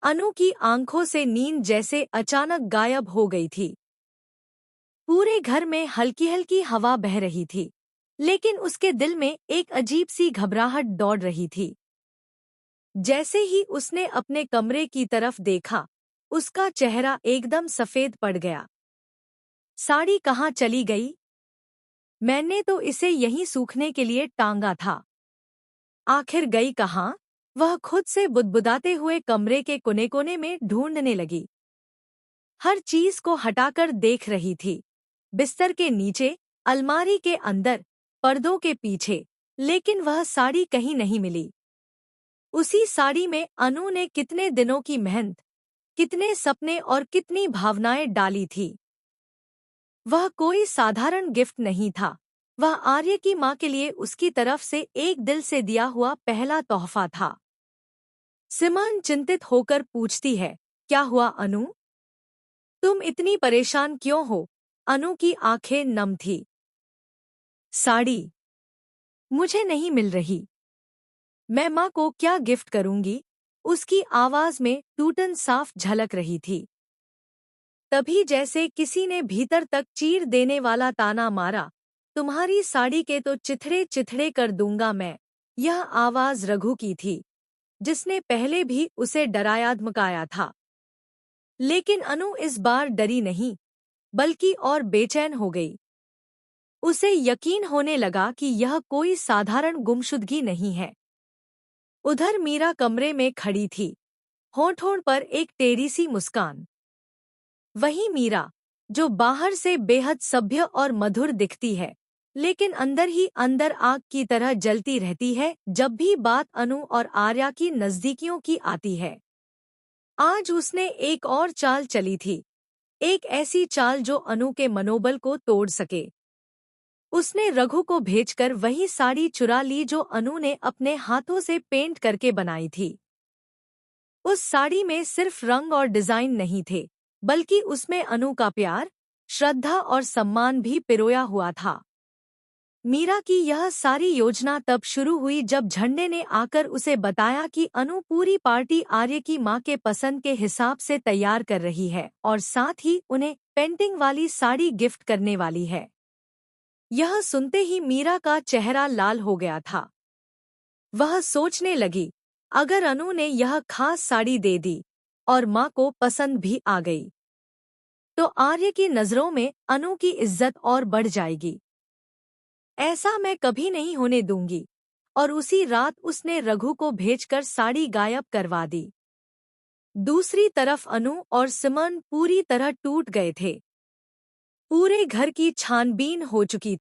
अनु की आंखों से नींद जैसे अचानक गायब हो गई थी। पूरे घर में हल्की हल्की हवा बह रही थी, लेकिन उसके दिल में एक अजीब सी घबराहट दौड़ रही थी। जैसे ही उसने अपने कमरे की तरफ देखा, उसका चेहरा एकदम सफेद पड़ गया। साड़ी कहाँ चली गई? मैंने तो इसे यहीं सूखने के लिए टांगा था। आखिर गई कहाँ? वह खुद से बुदबुदाते हुए कमरे के कोने कोने में ढूंढने लगी। हर चीज को हटाकर देख रही थी। बिस्तर के नीचे, अलमारी के अंदर, पर्दों के पीछे, लेकिन वह साड़ी कहीं नहीं मिली। उसी साड़ी में अनु ने कितने दिनों की मेहनत, कितने सपने और कितनी भावनाएं डाली थी। वह कोई साधारण गिफ्ट नहीं था। वह आर्य की माँ के लिए उसकी तरफ से एक दिल से दिया हुआ पहला तोहफा था। सिमरन चिंतित होकर पूछती है, क्या हुआ अनु? तुम इतनी परेशान क्यों हो? अनु की आंखें नम थी। साड़ी मुझे नहीं मिल रही। मैं माँ को क्या गिफ्ट करूंगी? उसकी आवाज में टूटन साफ झलक रही थी। तभी जैसे किसी ने भीतर तक चीर देने वाला ताना मारा, तुम्हारी साड़ी के तो चिथड़े चिथड़े कर दूंगा मैं। यह आवाज रघु की थी, जिसने पहले भी उसे डराया धमकाया था। लेकिन अनु इस बार डरी नहीं, बल्कि और बेचैन हो गई। उसे यकीन होने लगा कि यह कोई साधारण गुमशुदगी नहीं है। उधर मीरा कमरे में खड़ी थी, होंठ पर एक टेढ़ी सी मुस्कान। वही मीरा, जो बाहर से बेहद सभ्य और मधुर दिखती है, लेकिन अंदर ही अंदर आग की तरह जलती रहती है जब भी बात अनु और आर्या की नजदीकियों की आती है। आज उसने एक और चाल चली थी, एक ऐसी चाल जो अनु के मनोबल को तोड़ सके। उसने रघु को भेजकर वही साड़ी चुरा ली जो अनु ने अपने हाथों से पेंट करके बनाई थी। उस साड़ी में सिर्फ रंग और डिजाइन नहीं थे, बल्कि उसमें अनु का प्यार, श्रद्धा और सम्मान भी पिरोया हुआ था। मीरा की यह सारी योजना तब शुरू हुई जब झंडे ने आकर उसे बताया कि अनु पूरी पार्टी आर्य की मां के पसंद के हिसाब से तैयार कर रही है और साथ ही उन्हें पेंटिंग वाली साड़ी गिफ्ट करने वाली है। यह सुनते ही मीरा का चेहरा लाल हो गया था। वह सोचने लगी, अगर अनु ने यह खास साड़ी दे दी और माँ को पसंद भी आ गई, तो आर्य की नजरों में अनु की इज्जत और बढ़ जाएगी। ऐसा मैं कभी नहीं होने दूंगी। और उसी रात उसने रघु को भेजकर साड़ी गायब करवा दी। दूसरी तरफ अनु और सिमरन पूरी तरह टूट गए थे। पूरे घर की छानबीन हो चुकी